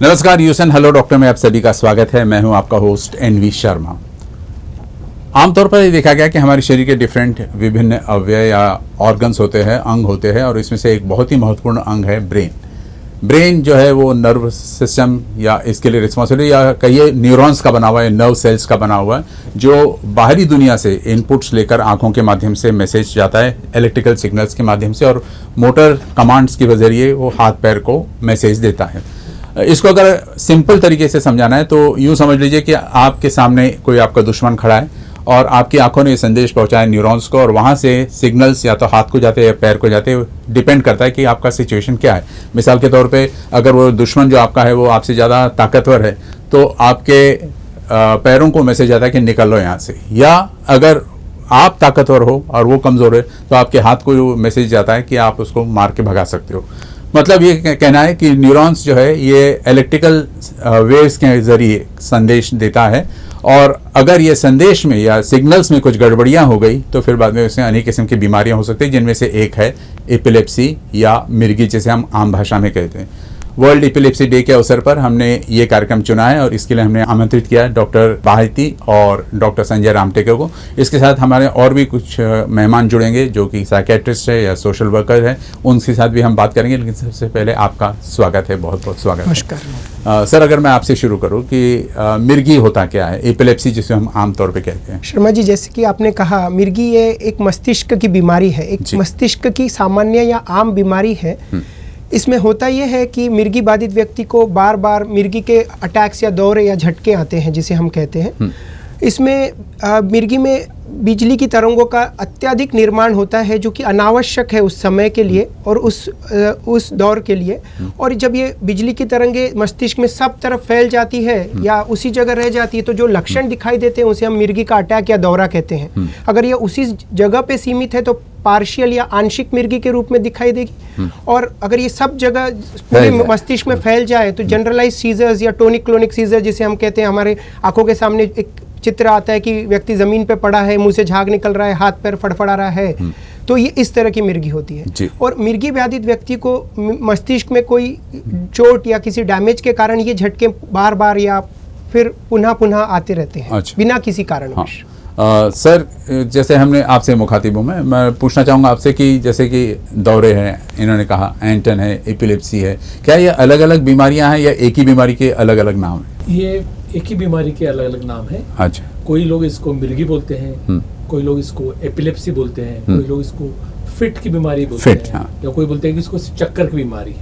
नमस्कार यूसन hello doctor में आप सभी का स्वागत है। मैं हूं आपका होस्ट एनवी शर्मा। आमतौर पर ये देखा गया कि हमारे शरीर के डिफरेंट विभिन्न अवयव या ऑर्गन्स होते हैं, अंग होते हैं, और इसमें से एक बहुत ही महत्वपूर्ण अंग है ब्रेन। ब्रेन जो है वो नर्व सिस्टम या इसके लिए रिस्पॉन्सिबल या कहिए न्यूरॉन्स का बना हुआ है, नर्व सेल्स का बना हुआ है, जो बाहरी दुनिया से इनपुट्स लेकर आंखों के माध्यम से मैसेज जाता है इलेक्ट्रिकल सिग्नल्स के माध्यम से, और मोटर कमांड्स के जरिए वो हाथ पैर को मैसेज देता है। इसको अगर सिंपल तरीके से समझाना है तो यूँ समझ लीजिए कि आपके सामने कोई आपका दुश्मन खड़ा है और आपकी आंखों ने ये संदेश पहुंचाया न्यूरॉन्स को, और वहाँ से सिग्नल्स या तो हाथ को जाते हैं या पैर को जाते हैं, डिपेंड करता है कि आपका सिचुएशन क्या है। मिसाल के तौर पे अगर वो दुश्मन जो आपका है वो आपसे ज़्यादा ताकतवर है तो आपके पैरों को मैसेज आता है कि निकल लो यहाँ से, या अगर आप ताकतवर हो और वो कमज़ोर है तो आपके हाथ को मैसेज जाता है कि आप उसको मार के भगा सकते हो। मतलब ये कहना है कि न्यूरॉन्स जो है ये इलेक्ट्रिकल वेव्स के ज़रिए संदेश देता है, और अगर ये संदेश में या सिग्नल्स में कुछ गड़बड़ियाँ हो गई तो फिर बाद में उसमें अनेक किस्म की बीमारियाँ हो सकती हैं, जिनमें से एक है एपिलेप्सी या मिर्गी, जिसे हम आम भाषा में कहते हैं। वर्ल्ड एपिलेप्सी डे के अवसर पर हमने ये कार्यक्रम चुना है और इसके लिए हमने आमंत्रित किया डॉक्टर भारती और डॉक्टर संजय रामटेके को। इसके साथ हमारे और भी कुछ मेहमान जुड़ेंगे जो कि साइकेट्रिस्ट है या सोशल वर्कर है, उनके साथ भी हम बात करेंगे। लेकिन सबसे पहले आपका स्वागत है, बहुत बहुत स्वागत। नमस्कार सर, अगर मैं आपसे शुरू करूँ कि मिर्गी होता क्या है, एपिलेप्सी जिसे हम आमतौर पर कहते हैं। शर्मा जी, जैसे कि आपने कहा, मिर्गी ये एक मस्तिष्क की बीमारी है, एक मस्तिष्क की सामान्य या आम बीमारी है। इसमें होता यह है कि मिर्गी बाधित व्यक्ति को बार बार मिर्गी के अटैक्स या दौरे या झटके आते हैं, जिसे हम कहते हैं। इसमें मिर्गी में बिजली की तरंगों का अत्यधिक निर्माण होता है, जो कि अनावश्यक है उस समय के लिए और उस दौर के लिए। और जब ये बिजली की तरंगे मस्तिष्क में सब तरफ फैल जाती है या उसी जगह रह जाती है, तो जो लक्षण दिखाई देते हैं उसे हम मिर्गी का अटैक या दौरा कहते हैं। अगर ये उसी जगह पे सीमित है तो पार्शियल या आंशिक मिर्गी के रूप में दिखाई देगी, और अगर ये सब जगह पूरे मस्तिष्क में फैल जाए तो जनरलाइज सीजर्स या टोनिक क्लोनिक सीजर जिसे हम कहते हैं, हमारे आंखों के सामने एक चित्र आता है कि व्यक्ति जमीन पे पड़ा है, मुंह से झाग निकल रहा है, हाथ पैर फड़फड़ा रहा है, तो ये इस तरह की मिर्गी होती है। और मिर्गी व्याधित व्यक्ति को मस्तिष्क में कोई चोट या किसी डैमेज के कारण ये झटके बार बार या फिर पुनः पुनः आते रहते हैं। बिना किसी कारण। सर, जैसे हमने आपसे मुखातिब हूँ, मैं पूछना चाहूँगा आपसे कि जैसे कि दौरे हैं, इन्होंने कहा एंटन है, एपिलेप्सी है, क्या ये अलग अलग बीमारियाँ हैं या एक ही बीमारी के अलग अलग नाम हैं? ये एक ही बीमारी के अलग अलग नाम है। अच्छा। कोई लोग इसको मिर्गी बोलते हैं, कोई लोग इसको एपिलेप्सी बोलते हैं, कोई लोग इसको फिट की बीमारी बोलते हैं, हाँ। या कोई बोलते हैं कि इसको चक्कर की बीमारी।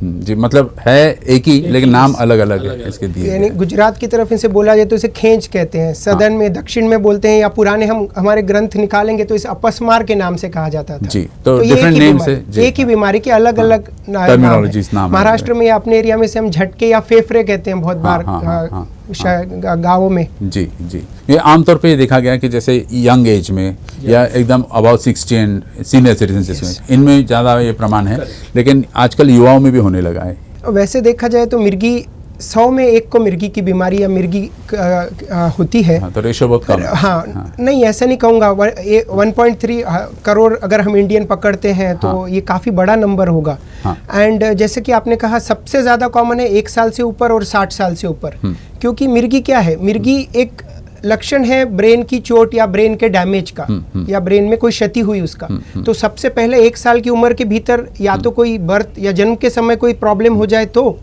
जी, मतलब है एक ही लेकिन नाम अलग अलग है इसके दिए। यानी गुजरात की तरफ इसे बोला जाए तो इसे खेंच कहते हैं, सदन में दक्षिण में बोलते हैं, या पुराने हम हमारे ग्रंथ निकालेंगे तो इसे अपस्मार के नाम से कहा जाता था। जी, तो डिफरेंट नेम से एक ही बीमारी के अलग अलग टर्मिनोलॉजीज नाम। महाराष्ट्र में या अपने एरिया में से हम झटके या फेफड़े कहते हैं बहुत बार गाँवों में। जी जी, ये आमतौर पे देखा गया कि जैसे यंग एज में या एकदम अबाउट 60 एंड सीनियर सिटीजन में इनमें ज़्यादा ये प्रमाण है, लेकिन आजकल युवाओं में भी होने लगा है। वैसे देखा जाए तो मिर्गी 100 में 1 को मिर्गी की बीमारी या मिर्गी होती है। तो रेशो बहुत कम है। हाँ, नहीं ऐसा नहीं कहूँगा। 1.3 करोड़ अगर हम इंडियन पकड़ते हैं तो ये काफ़ी बड़ा नंबर होगा। एंड जैसे कि आपने कहा, सबसे ज़्यादा कॉमन है 1 साल से ऊपर और 60 साल से ऊपर। क्योंकि मिर्गी क्या है, मिर्गी एक लक्षण है ब्रेन की चोट या ब्रेन के डैमेज का, या ब्रेन में कोई क्षति हुई उसका। तो सबसे पहले 1 साल की उम्र के भीतर या तो कोई बर्थ या जन्म के समय कोई प्रॉब्लम हो जाए तो,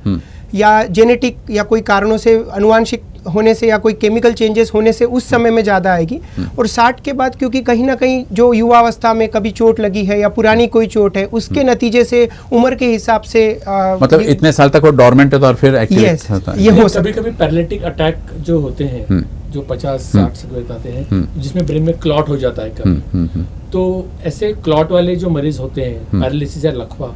या जेनेटिक या कोई कारणों से अनुवांशिक होने से या कोई केमिकल चेंजेस होने से उस समय में ज़्यादा आएगी। और 60 के बाद क्योंकि कहीं ना कहीं जो युवावस्था में कभी चोट लगी है या पुरानी कोई चोट है, उसके नतीजे से उम्र के हिसाब से मतलब इतने साल तक वो डॉर्मेंट है तो और फिर एक्टिवेट होता है। ये हो कभी कभी पैरालिटिक अटैक जो होते हैं, जो 50-60 से बताते हैं, जिसमें ब्रेन में क्लॉट हो जाता है कभी, तो ऐसे क्लॉट वाले जो मरीज होते हैं, पैरालिसिस या लकवा,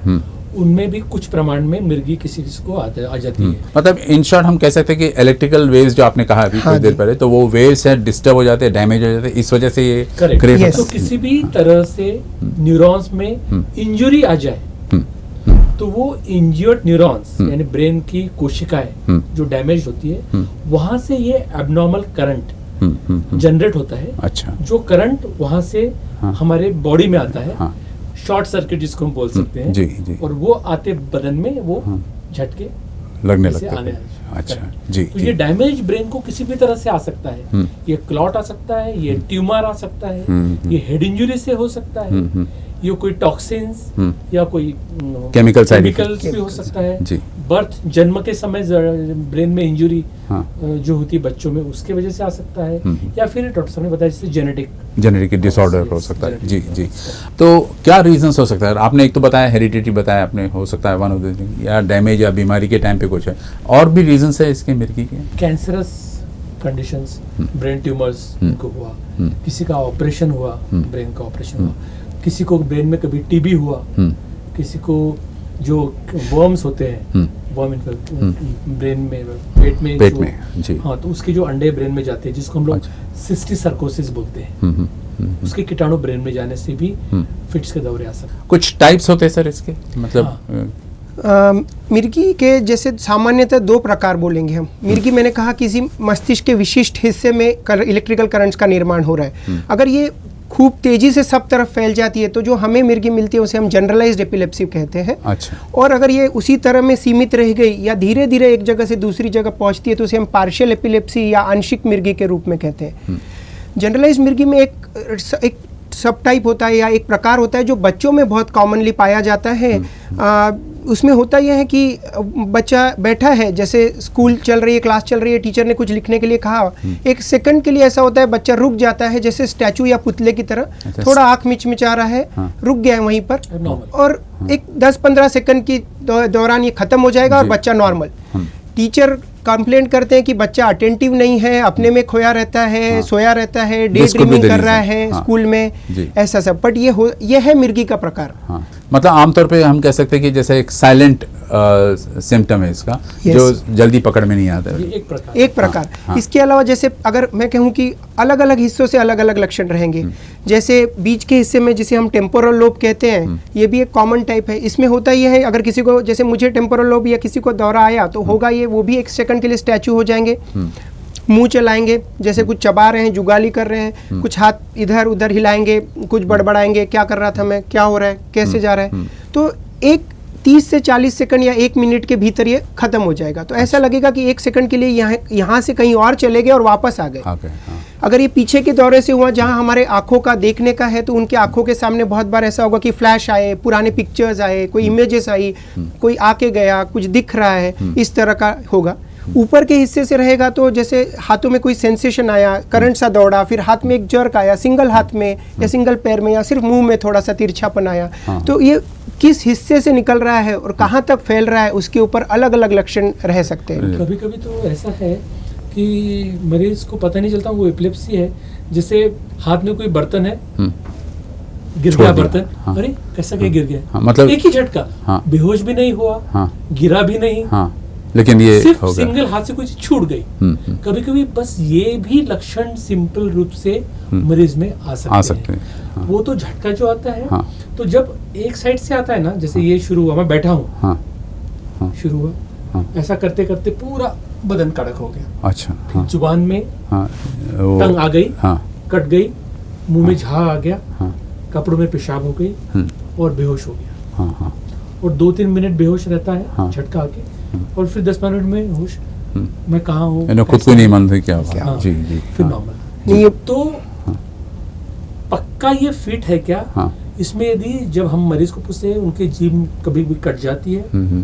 उनमें भी कुछ प्रमाण में मिर्गी किसी को आ जाती है। मतलब इन शॉर्ट हम कह सकते हैं कि इलेक्ट्रिकल वेव्स जो आपने कहा अभी कुछ देर पहले, तो वो वेव्स है डिस्टर्ब हो जाते हैं, डैमेज हो जाते हैं, इस वजह से ये क्रिएट होता है। तो किसी भी तरह से न्यूरॉन्स में इंजरी आ जाए तो वो इंजर्ड न्यूरॉन्स यानी ब्रेन की कोशिकाएं जो डैमेज होती है, वहां से ये एब्नॉर्मल करंट जनरेट होता है। अच्छा। जो करंट वहां से हमारे बॉडी में आता है, शॉर्ट सर्किट जिसको हम बोल सकते हैं। जी, जी। और वो आते बदन में वो झटके लगने जैसे लगता आने है। लगे। अच्छा, Correct। जी, तो जी। ये डैमेज ब्रेन को किसी भी तरह से आ सकता है। ये क्लॉट आ सकता है, ये ट्यूमर आ सकता है, ये हेड इंजरी से हो सकता है, ये कोई टॉक्सिन्स या कोई Chemical side केमिकल्स भी हो सकता है। बर्थ जन्म के समय ब्रेन में इंजरी जो होती है बच्चों में उसके वजह से आ सकता है, या फिर डॉक्टर साहब ने बताया जैसे जेनेटिक डिसऑर्डर हो सकता है। जी, जी। तो क्या रीजंस हो सकता है? आपने एक तो बताया हेरिडिटी बताया आपने, हो सकता है वन ऑफ द थिंग, या डैमेज या बीमारी के टाइम पे कुछ है, और भी रीजंस है इसके मिर्गी के? कैंसरस कंडीशंस, ब्रेन ट्यूमर्स को हुआ, किसी का ऑपरेशन हुआ, ब्रेन का ऑपरेशन हुआ, किसी को ब्रेन में कभी टीबी हुआ, किसी को जो वर्म्स होते हैं, वर्म ब्रेन में पेट में जी। हाँ, तो उसके जो अंडे ब्रेन में जाते हैं जिसको हम लोग सिस्टिक सर्कोसिस बोलते हैं, उसके कीटाणु ब्रेन में जाने से भी फिट्स के दौरे आ सकते हैं। कुछ टाइप्स होते हैं सर इसके, मतलब मिर्गी के जैसे सामान्यतः दो प्रकार बोलेंगे हम। मिर्गी मैंने कहा किसी मस्तिष्क के विशिष्ट हिस्से में इलेक्ट्रिकल करंट्स का निर्माण हो रहा है। अगर ये खूब तेजी से सब तरफ फैल जाती है तो जो हमें मिर्गी मिलती है उसे हम जनरलाइज्ड एपिलेप्सी कहते हैं। अच्छा। और अगर ये उसी तरह में सीमित रह गई या धीरे धीरे एक जगह से दूसरी जगह पहुंचती है तो उसे हम पार्शियल एपिलेप्सी या आंशिक मिर्गी के रूप में कहते हैं। जनरलाइज्ड मिर्गी में एक सब टाइप होता है या एक प्रकार होता है जो बच्चों में बहुत कॉमनली पाया जाता है। उसमें होता यह है कि बच्चा बैठा है, जैसे स्कूल चल रही है, क्लास चल रही है, टीचर ने कुछ लिखने के लिए कहा, एक सेकंड के लिए ऐसा होता है बच्चा रुक जाता है, जैसे स्टैचू या पुतले की तरह, थोड़ा आंख मिचमिचा रहा है, रुक गया है वहीं पर, और एक 10-15 सेकंड की दौरान ये खत्म हो जाएगा और बच्चा नॉर्मल। टीचर कंप्लेंट करते हैं कि बच्चा अटेंटिव नहीं है, अपने में खोया रहता है, सोया रहता है, डे ड्रीमिंग कर रहा है स्कूल में, ऐसा सब। बट ये है मिर्गी का प्रकार। मतलब आमतौर पे हम कह सकते हैं कि जैसे एक साइलेंट सिम्टम है इसका, जो जल्दी पकड़ में नहीं आता है। एक प्रकार। इसके अलावा जैसे अगर मैं कहूँ कि अलग अलग हिस्सों से अलग अलग लक्षण रहेंगे, जैसे बीच के हिस्से में जिसे हम टेम्पोरल लोब कहते हैं, ये भी एक कॉमन टाइप है। इसमें होता ये है, अगर किसी को, जैसे मुझे टेम्पोरल लोब या किसी को दौरा आया तो होगा ये, वो भी एक सेकंड के लिए स्टैचू हो जाएंगे, मुंह चलाएंगे, जैसे कुछ चबा रहे हैं, जुगाली कर रहे हैं, कुछ हाथ इधर उधर हिलाएंगे, कुछ बड़बड़ाएंगे, क्या कर रहा था मैं, क्या हो रहा है, कैसे जा रहा है। तो एक 30 से 40 सेकंड या 1 मिनट के भीतर ये खत्म हो जाएगा। तो ऐसा लगेगा कि 1 सेकंड के लिए यहाँ से कहीं और चले गए और वापस आ गए। अगर ये पीछे के दौरे से हुआ जहाँ हमारे आंखों का देखने का है, तो उनके आंखों के सामने बहुत बार ऐसा होगा कि फ्लैश आए, पुराने पिक्चर्स आए, कोई इमेजेस आई, कोई आके गया, कुछ दिख रहा है, इस तरह का होगा। ऊपर के हिस्से से रहेगा तो जैसे हाथों में कोई सेंसेशन आया, करंट सा दौड़ा, फिर हाथ में एक जर्क आया, सिंगल हाथ में या सिंगल पैर में, या सिर्फ मुंह में थोड़ा सा तिरछापन आया। तो ये किस हिस्से से निकल रहा है और कहाँ तक फैल रहा है, उसके ऊपर अलग अलग लक्षण रह सकते हैं। कभी कभी तो ऐसा है कि मरीज को पता नहीं चलता वो एपिलेप्सी है। जैसे हाथ में कोई बर्तन है, गिर गया बर्तन, अरे कैसा क्या गिर गया, मतलब एक ही झटका, बेहोश भी नहीं हुआ, गिरा भी नहीं, लेकिन ये सिर्फ सिंगल हाथ से कोई चीज छूट गई। कभी कभी बस ये भी लक्षण सिंपल रूप से मरीज में आ सकते हैं। वो तो झटका जो आता है, तो जब एक साइड से आता है ना, जैसे ये शुरू हुआ, मैं बैठा हूँ, शुरू हुआ, ऐसा करते करते पूरा बदन कड़क हो गया। अच्छा। जुबान में टंग आ गई, कट गई, मुंह में झाग आ गया, कपड़ों में पेशाब हो गई और बेहोश हो गया। और 2-3 मिनट बेहोश रहता है झटका आके, और फिर 10 मिनट में होश, मैं कहाँ हूँ, खुद को नहीं मानते क्या हुआ। जी जी। फिर नॉर्मल। तो पक्का ये फिट है क्या, इसमें यदि जब हम मरीज को पूछते हैं उनकी जीभ कभी भी कट जाती है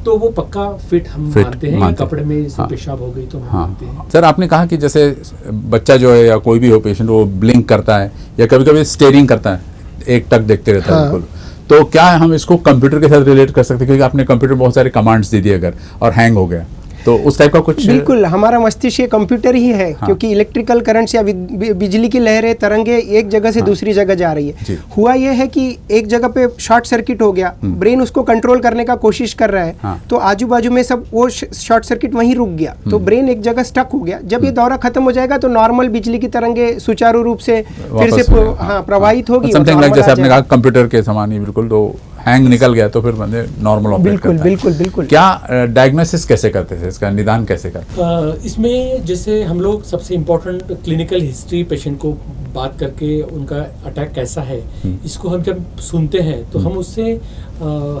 तो वो पक्का फिट हम मानते हैं, या कपड़े में से पेशाब हो गई तो मानते हैं। सर आपने कहा कि जैसे बच्चा जो है या कोई भी हो पेशेंट, वो ब्लिंक करता है या कभी कभी स्टेरिंग करता है, एक टक देखते रहता है बिल्कुल, तो क्या हम इसको कंप्यूटर के साथ रिलेट कर सकते हैं? क्योंकि आपने कंप्यूटर बहुत सारे कमांड्स दे दिए अगर, और हैंग हो गया, तो उस टाइप का कुछ? बिल्कुल, हमारा मस्तिष्क कंप्यूटर ही है। क्योंकि इलेक्ट्रिकल करंट्स या बिजली की लहरें, तरंगे एक जगह से दूसरी जगह जा रही है। हुआ यह है कि एक जगह पे शॉर्ट सर्किट हो गया, ब्रेन उसको कंट्रोल करने का कोशिश कर रहा है, तो आजू बाजू में सब वो शॉर्ट सर्किट वहीं रुक गया, तो ब्रेन एक जगह स्टक हो गया। जब ये दौरा खत्म हो जाएगा तो नॉर्मल बिजली की तरंगे सुचारू रूप से फिर से प्रवाहित होगी। समथिंग लाइक जैसे आपने कहा कंप्यूटर के समान ही बिल्कुल, तो हैंग निकल गया तो फिर बंदे नॉर्मल ऑपरेट बिल्कुल करता है। बिल्कुल बिल्कुल। क्या डायग्नोसिस कैसे करते थे, इसका निदान कैसे करते? इसमें जैसे हम लोग सबसे इम्पोर्टेंट क्लिनिकल हिस्ट्री पेशेंट को बात करके उनका अटैक कैसा है, इसको हम जब सुनते हैं तो हम उससे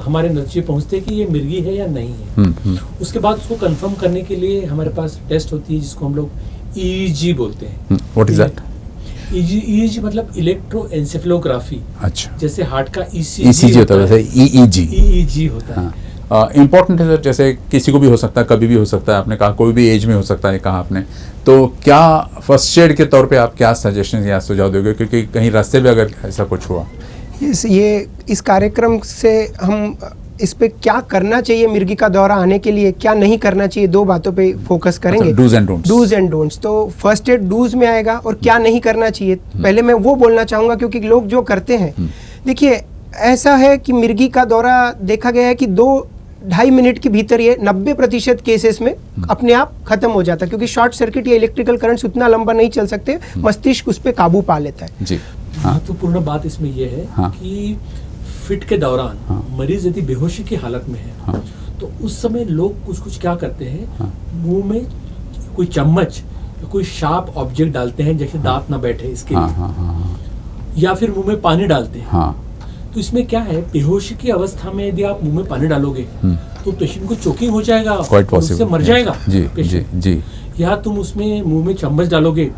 हमारे नतीजे पहुंचते हैं कि ये मिर्गी है या नहीं है। उसके बाद उसको कंफर्म करने के लिए हमारे पास टेस्ट होती है जिसको हम लोग ईईजी बोलते हैं। What is that? ईईजी मतलब इलेक्ट्रोएन्सेफेलोग्राफी। अच्छा, जैसे हार्ट का ईसीजी होता है, वैसे ईईजी ईईजी होता है। इम्पोर्टेंट है सर, जैसे किसी को भी हो सकता है, कभी भी हो सकता है, आपने कहा कोई भी एज में हो सकता है कहा आपने, तो क्या फर्स्ट एड के तौर पे आप क्या सजेशन या सुझाव दोगे, क्योंकि कहीं रास्ते में अगर ऐसा कुछ हुआ? ये इस कार्यक्रम से हम इस पे क्या करना चाहिए मिर्गी का दौरा आने के लिए, क्या नहीं करना चाहिए, दो बातों पे फोकस करेंगे। Dos and don'ts. Dos and don'ts. तो फर्स्ट एड डूज में आएगा और क्या नहीं करना चाहिए। पहले मैं वो बोलना चाहूँगा, क्योंकि लोग जो करते हैं, देखिए ऐसा है कि मिर्गी का दौरा देखा गया है कि 2-2.5 मिनट के भीतर ये 90% केसेस में अपने आप खत्म हो जाता है, क्योंकि शॉर्ट सर्किट या इलेक्ट्रिकल करंट्स उतना लंबा नहीं चल सकते, मस्तिष्क उस पर काबू पा लेता है। जी। महत्वपूर्ण बात इसमें यह है कि फिट के दौरान मरीज यदि बेहोशी की हालत में है तो उस समय लोग कुछ क्या करते हैं, मुंह में कोई चम्मच या कोई शार्प ऑब्जेक्ट डालते हैं, जैसे दांत ना बैठे इसके लिए, या फिर मुंह में पानी डालते हैं। तो इसमें क्या है, बेहोशी की अवस्था में यदि आप मुंह में पानी डालोगे तो पेशेंट को चोकिंग हो जाएगा, उससे मर जाएगा पेशेंट। या तुम उसमें मुंह में चम्मच डालोगे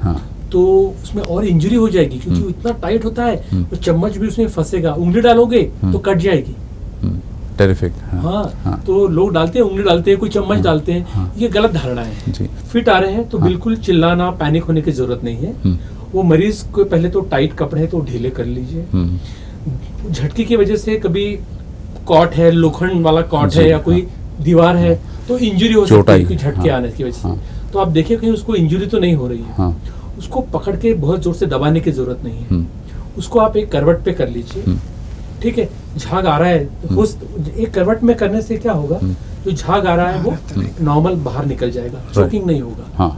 तो उसमें और इंजरी हो जाएगी, क्योंकि वो इतना टाइट होता है, तो चम्मच भी उसमें फंसेगा। उंगली डालोगे तो कट जाएगी। टेरिफिक। हाँ, तो लोग डालते हैं, उंगली डालते हैं, कोई चम्मच डालते हैं, ये गलत धारणा है। फिट आ रहे हैं तो बिल्कुल चिल्लाना, पैनिक होने की जरूरत नहीं है। वो मरीज को पहले तो टाइट कपड़े तो ढीले कर लीजिए। झटके की वजह से कभी कॉट है, लोखंड वाला कॉट है या कोई दीवार है तो इंजरी हो सकती है झटके आने की वजह से। तो आप देखिए कहीं उसको इंजरी तो नहीं हो रही है। उसको पकड़ के बहुत जोर से दबाने की जरूरत नहीं है। उसको आप एक करवट पे कर लीजिए, ठीक है। झाग आ रहा है तो एक करवट में करने से क्या होगा, जो झाग आ रहा है वो नॉर्मल बाहर निकल जाएगा, चोकिंग नहीं होगा।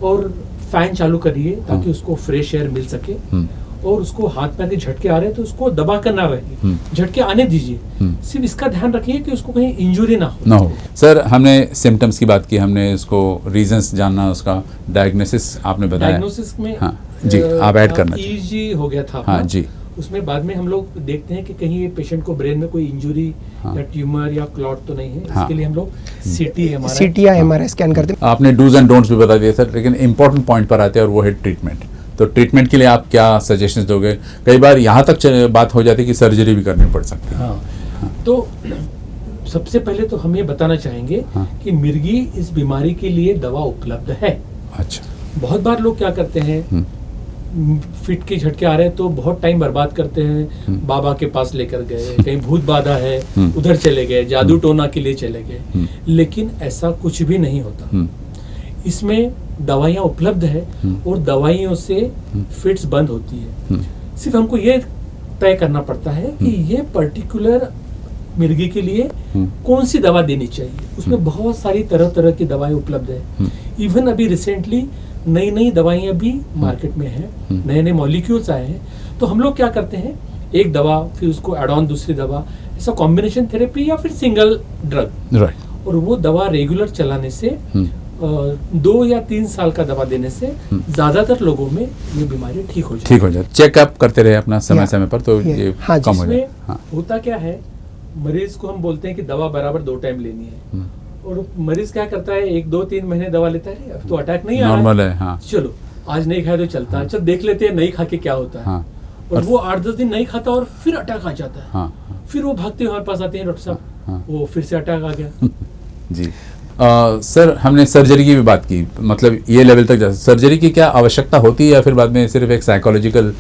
और फैन चालू करिए ताकि उसको फ्रेश एयर मिल सके। और उसको हाथ पैर के झटके आ रहे हैं तो उसको दबा कर ना रहिए, झटके आने दीजिए। सिर्फ इसका ध्यान रखिए कि उसको कहीं इंजरी ना हो। सर, हमने सिम्टम्स की बात की, हमने उसको रीजंस जानना, उसका डायग्नोसिस आपने बताया। डायग्नोसिस में जी आप ऐड करना ईजी हो गया था। हाँ जी। उसमें बाद में हम लोग देखते हैं कि कहीं ये पेशेंट को ब्रेन में कोई इंजरी या ट्यूमर या क्लॉट तो नहीं है। इसके लिए हम लोग सीटी या एमआरआई स्कैन करते हैं। आपने डूज एंड डोंट्स भी बता दिए सर, लेकिन इंपॉर्टेंट पॉइंट पर आते हैं और वो है ट्रीटमेंट। तो ट्रीटमेंट के लिए आप क्या सजेशंस दोगे? कई बार यहाँ तक बात हो जाती है कि सर्जरी भी करनी पड़ सकती है। तो सबसे पहले तो हम ये बताना चाहेंगे कि मिर्गी इस बीमारी के लिए दवा उपलब्ध है। अच्छा। बहुत बार लोग क्या करते हैं, फिट के झटके आ रहे हैं तो बहुत टाइम बर्बाद करते हैं, बाबा के पास लेकर गए, कहीं भूत बाधा है उधर चले गए, जादू टोना के लिए चले गए। लेकिन ऐसा कुछ भी नहीं होता। इसमें दवाइयाँ उपलब्ध है और दवाइयों से फिट्स बंद होती है। सिर्फ हमको ये तय करना पड़ता है कि ये पर्टिकुलर मिर्गी के लिए कौन सी दवा देनी चाहिए। उसमें बहुत सारी तरह तरह की दवाएं उपलब्ध है। इवन अभी रिसेंटली नई नई दवाइयाँ भी मार्केट में है, नए नए मॉलिक्यूल्स आए हैं। तो हम लोग क्या करते हैं, एक दवा फिर उसको एड ऑन दूसरी दवा, ऐसा कॉम्बिनेशन थेरेपी या फिर सिंगल ड्रग। राइट। और वो दवा रेगुलर चलाने से 2 या 3 साल का दवा देने से ज्यादातर लोगों में ये बीमारी ठीक हो जाती है। चेकअप करते रहे अपना समय समय पर, तो ये कम हो जाए। होता क्या है, मरीज को हम बोलते हैं कि दवा बराबर 2 टाइम लेनी है, और मरीज क्या करता है 1-2-3 महीने दवा लेता है, अब तो अटैक नहीं आ रहा है, नॉर्मल है। चलो आज नहीं खाया तो चलता है, चल देख लेते हैं नहीं खा के क्या होता है। और वो 8-10 दिन नहीं खाता और फिर अटैक आ जाता है। फिर वो भागते हुए हमारे पास आते हैं, डॉक्टर साहब वो फिर से अटैक आ गया। जी। सर, हमने सर्जरी की भी बात की, मतलब ये लेवल तक सर्जरी की क्या आवश्यकता होती है या फिर बाद में सिर्फ एक साइकोलॉजिकल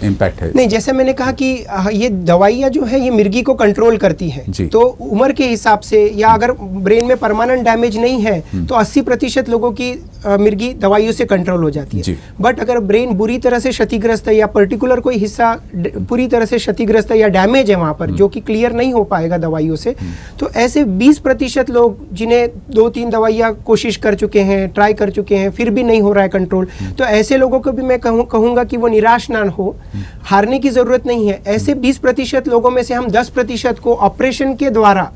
इम्पैक्ट है? नहीं, जैसे मैंने कहा कि ये दवाइयाँ जो है ये मिर्गी को कंट्रोल करती है। तो उम्र के हिसाब से या अगर ब्रेन में परमानेंट डैमेज नहीं है तो 80% लोगों की मिर्गी दवाइयों से कंट्रोल हो जाती जी। है। बट अगर ब्रेन बुरी तरह से क्षतिग्रस्त है या पर्टिकुलर कोई हिस्सा पूरी तरह से क्षतिग्रस्त है या डैमेज है वहाँ पर, जो कि क्लियर नहीं हो पाएगा दवाइयों से, तो ऐसे 20% लोग जिन्हें 2-3 दवाइयाँ कोशिश कर चुके हैं, ट्राई कर चुके हैं, फिर भी नहीं हो रहा है कंट्रोल, तो ऐसे लोगों को भी मैं कहूँगा कि वो निराश ना हो, हारने की ज़रूरत नहीं है। ऐसे 20% लोगों में से हम 10% को ऑपरेशन के द्वारा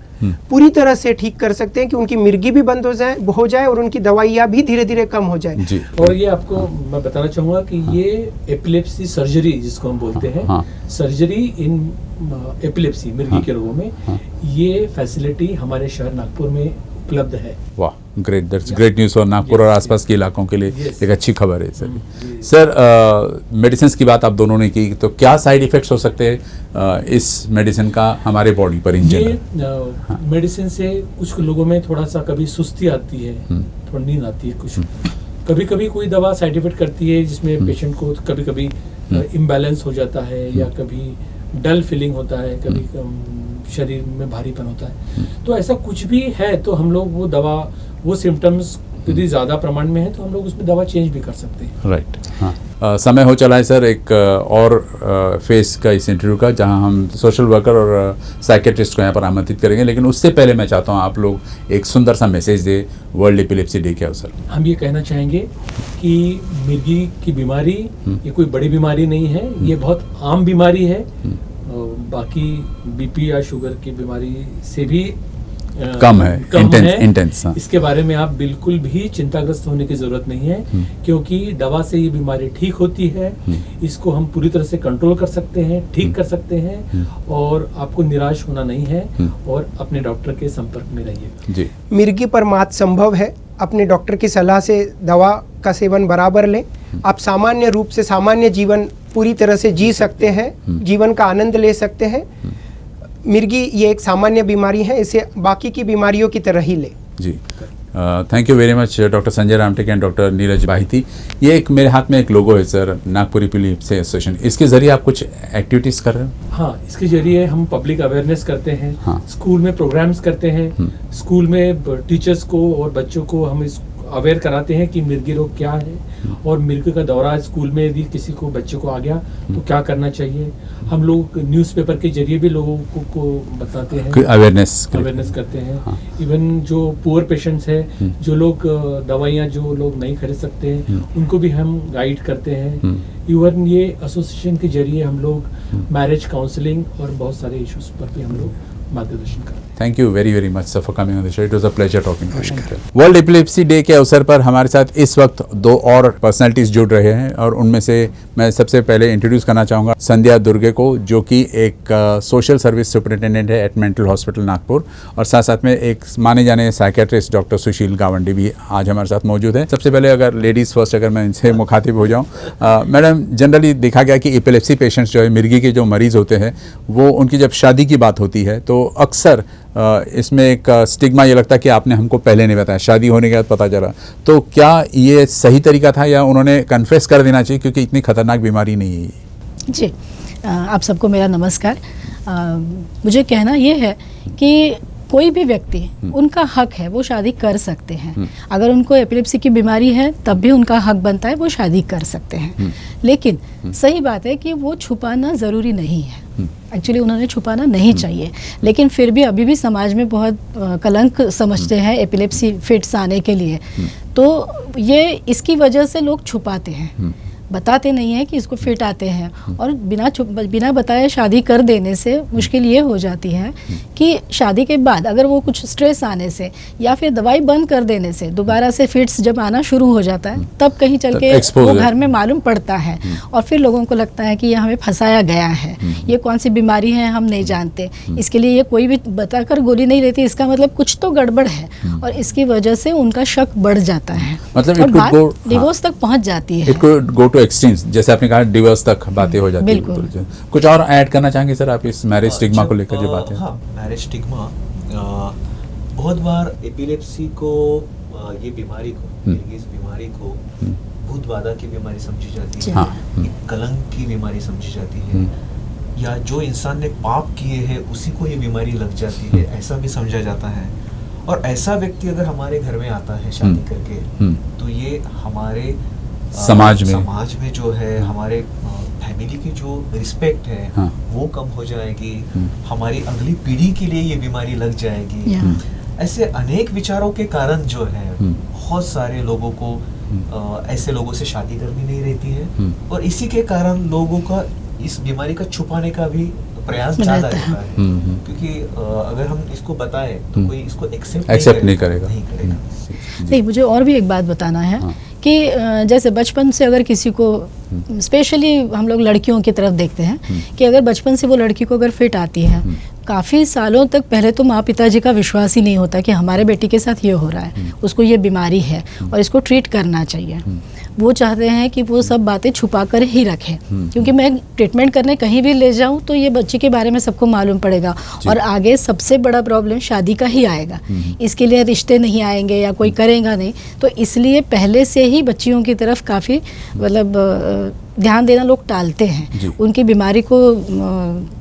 पूरी तरह से ठीक कर सकते हैं कि उनकी मिर्गी भी बंद हो जाए और उनकी दवाइयाँ भी धीरे धीरे कम हो जाए। जी। और ये आपको मैं बताना चाहूँगा कि ये एपिलेप्सी सर्जरी जिसको हम बोलते हैं, सर्जरी इन एपिलेप्सी मिर्गी के रोगों में, ये फैसिलिटी हमारे शहर नागपुर में उपलब्ध है। वाह, great, that's great news for Nagpur और आसपास के इलाकों के लिए Yes. एक अच्छी खबर है सर। सर, मेडिसिन की बात आप दोनों ने की, तो क्या साइड इफेक्ट्स हो सकते हैं इस मेडिसिन का हमारे बॉडी पर इन जनरल? ये मेडिसिन से कुछ लोगों में थोड़ा सा कभी सुस्ती आती है, थोड़ी नींद आती है, कुछ कभी कभी कोई दवा साइड इफेक्ट करती है जिसमें पेशेंट को कभी कभी इम्बैलेंस हो जाता है, या कभी डल फीलिंग होता है, कभी शरीर में भारीपन होता है। तो ऐसा कुछ भी है तो हम लोग वो दवा, वो सिम्टम्स यदि ज़्यादा प्रमाण में है तो हम लोग उसमें दवा चेंज भी कर सकते हैं। राइट। हाँ, समय हो चला है सर एक और फेस का इस इंटरव्यू का, जहां हम सोशल वर्कर और साइकेट्रिस्ट को यहाँ पर आमंत्रित करेंगे, लेकिन उससे पहले मैं चाहता हूँ आप लोग एक सुंदर सा मैसेज दे वर्ल्ड एपिलेप्सी डे के अवसर। हम ये कहना चाहेंगे कि मिर्गी की बीमारी ये कोई बड़ी बीमारी नहीं है, ये बहुत आम बीमारी है। बाकी बीपी या शुगर की बीमारी से भी कम है, इंटेंस। इसके बारे में आप बिल्कुल भी चिंताग्रस्त होने की जरूरत नहीं है, क्योंकि दवा से ये बीमारी ठीक होती है। इसको हम पूरी तरह से कंट्रोल कर सकते हैं, ठीक कर सकते हैं, और आपको निराश होना नहीं है, और अपने डॉक्टर के संपर्क में रहिए। जी। मिर्गी पर मात संभव है। अपने डॉक्टर की सलाह से दवा का सेवन बराबर लें। आप सामान्य रूप से सामान्य जीवन पूरी तरह से जी सकते हैं, जीवन का आनंद ले सकते हैं। मिर्गी ये एक सामान्य बीमारी है, इसे बाकी की बीमारियों की तरह ही ले। जी। Thank you very much doctor Sanjay Ramtek and doctor Neeraj Bahiti. ये एक मेरे हाथ में एक लोगो है सर, नागपुर एपिलेप्सी एसोसिएशन। इसके जरिए आप कुछ एक्टिविटीज़ कर रहे हो? हाँ, इसके जरिए हम पब्लिक अवेयरनेस करते हैं। हाँ। स्कूल में प्रोग्राम्स करते हैं। स्कूल में टीचर्स को और बच्चों को हम इस अवेयर कराते हैं कि मिर्गी रोग क्या है, और मिर्गी का दौरा स्कूल में यदि किसी को बच्चे को आ गया तो क्या करना चाहिए। हम लोग न्यूज़पेपर के जरिए भी लोगों को बताते हैं, अवेयरनेस करते हैं। हाँ। इवन जो पुअर पेशेंट्स हैं, जो लोग दवाइयाँ जो लोग नहीं खरीद सकते हैं, उनको भी हम गाइड करते हैं। इवन ये एसोसिएशन के जरिए हम लोग मैरिज काउंसलिंग और बहुत सारे इश्यूज पर भी हम लोग मार्गदर्शन करते हैं। Thank you very very much sir for coming on the show. It was a pleasure talking to you. World Epilepsy Day के अवसर पर हमारे साथ इस वक्त दो और पर्सनालिटीज जुड़ रहे हैं, और उनमें से मैं सबसे पहले इंट्रोड्यूस करना चाहूँगा संध्या दुर्गे को, जो कि एक सोशल सर्विस सुपरिटेंडेंट है एट मेंटल हॉस्पिटल नागपुर, और साथ साथ में एक माने जाने साइकेट्रिस्ट डॉक्टर सुशील गावंडी भी आज हमारे साथ मौजूद है। सबसे पहले अगर लेडीज़ फर्स्ट, अगर मैं इनसे मुखातिब हो जाऊँ, मैडम, जनरली देखा गया कि एपिलेप्सी पेशेंट्स जो है, मिर्गी के जो मरीज़ होते हैं, वो उनकी जब शादी की बात होती है तो अक्सर इसमें एक स्टिग्मा ये लगता है कि आपने हमको पहले नहीं बताया, शादी होने के बाद पता चला। तो क्या ये सही तरीका था, या उन्होंने कन्फेस कर देना चाहिए, क्योंकि इतनी खतरनाक बीमारी नहीं है? जी, आप सबको मेरा नमस्कार। मुझे कहना ये है कि कोई भी व्यक्ति, उनका हक है, वो शादी कर सकते हैं। अगर उनको एपिलेप्सी की बीमारी है तब भी उनका हक बनता है, वो शादी कर सकते हैं। लेकिन सही बात है कि वो छुपाना ज़रूरी नहीं है। एक्चुअली उन्होंने छुपाना नहीं चाहिए, लेकिन फिर भी अभी भी समाज में बहुत कलंक समझते हैं एपिलेप्सी फिट्स आने के लिए। तो ये इसकी वजह से लोग छुपाते हैं, बताते नहीं है कि इसको फिट आते हैं, और बिना बताए शादी कर देने से मुश्किल ये हो जाती है कि शादी के बाद अगर वो कुछ स्ट्रेस आने से या फिर दवाई बंद कर देने से दोबारा से फिट्स जब आना शुरू हो जाता है, तब कहीं चल के वो घर में मालूम पड़ता है, और फिर लोगों को लगता है कि ये हमें फंसाया गया है, ये कौन सी बीमारी है हम नहीं जानते, इसके लिए ये कोई भी बताकर गोली नहीं लेती, इसका मतलब कुछ तो गड़बड़ है, और इसकी वजह से उनका शक बढ़ जाता है, मतलब और बात डिवोर्स तक पहुंच जाती है। एक्सट्रीम्स, जैसे आपने कहा, डिवोर्स तक बातें हो जाती है। कुछ और ऐड करना चाहेंगे सर आप इस मैरिज स्टिग्मा को लेकर जो बात है? हाँ, मैरिज स्टिग्मा बहुत बार एपिलेप्सी को, ये बीमारी को, इस बीमारी को भूत बाधा की बीमारी समझी जाती है, एक कलंक की बीमारी समझी जाती है, या जो इंसान ने पाप किए हैं उसी को ये बीमारी लग जाती है, ऐसा भी समझा जाता है। और ऐसा व्यक्ति अगर हमारे घर में आता है शादी करके, तो ये हमारे समाज में जो है हमारे फैमिली की जो रिस्पेक्ट है हाँ। वो कम हो जाएगी, हमारी अगली पीढ़ी के लिए ये बीमारी लग जाएगी। ऐसे अनेक विचारों के कारण जो है बहुत सारे लोगों को ऐसे लोगों से शादी करनी नहीं रहती है, और इसी के कारण लोगों का इस बीमारी का छुपाने का भी प्रयास ज्यादा रहता है, क्योंकि अगर हम इसको बताएं तो कोई इसको एक्सेप्ट नहीं करेगा। नहीं, मुझे और भी एक बात बताना है कि जैसे बचपन से अगर किसी को, स्पेशली हम लोग लड़कियों की तरफ देखते हैं कि अगर बचपन से वो लड़की को अगर फिट आती है, काफ़ी सालों तक पहले तो माँ पिताजी का विश्वास ही नहीं होता कि हमारे बेटी के साथ ये हो रहा है, उसको ये बीमारी है और इसको ट्रीट करना चाहिए। वो चाहते हैं कि वो सब बातें छुपा कर ही रखें, क्योंकि मैं ट्रीटमेंट करने कहीं भी ले जाऊं तो ये बच्चे के बारे में सबको मालूम पड़ेगा, और आगे सबसे बड़ा प्रॉब्लम शादी का ही आएगा। इसके लिए रिश्ते नहीं आएंगे या कोई करेगा नहीं, तो इसलिए पहले से ही बच्चियों की तरफ काफ़ी मतलब ध्यान देना लोग टालते हैं। उनकी बीमारी को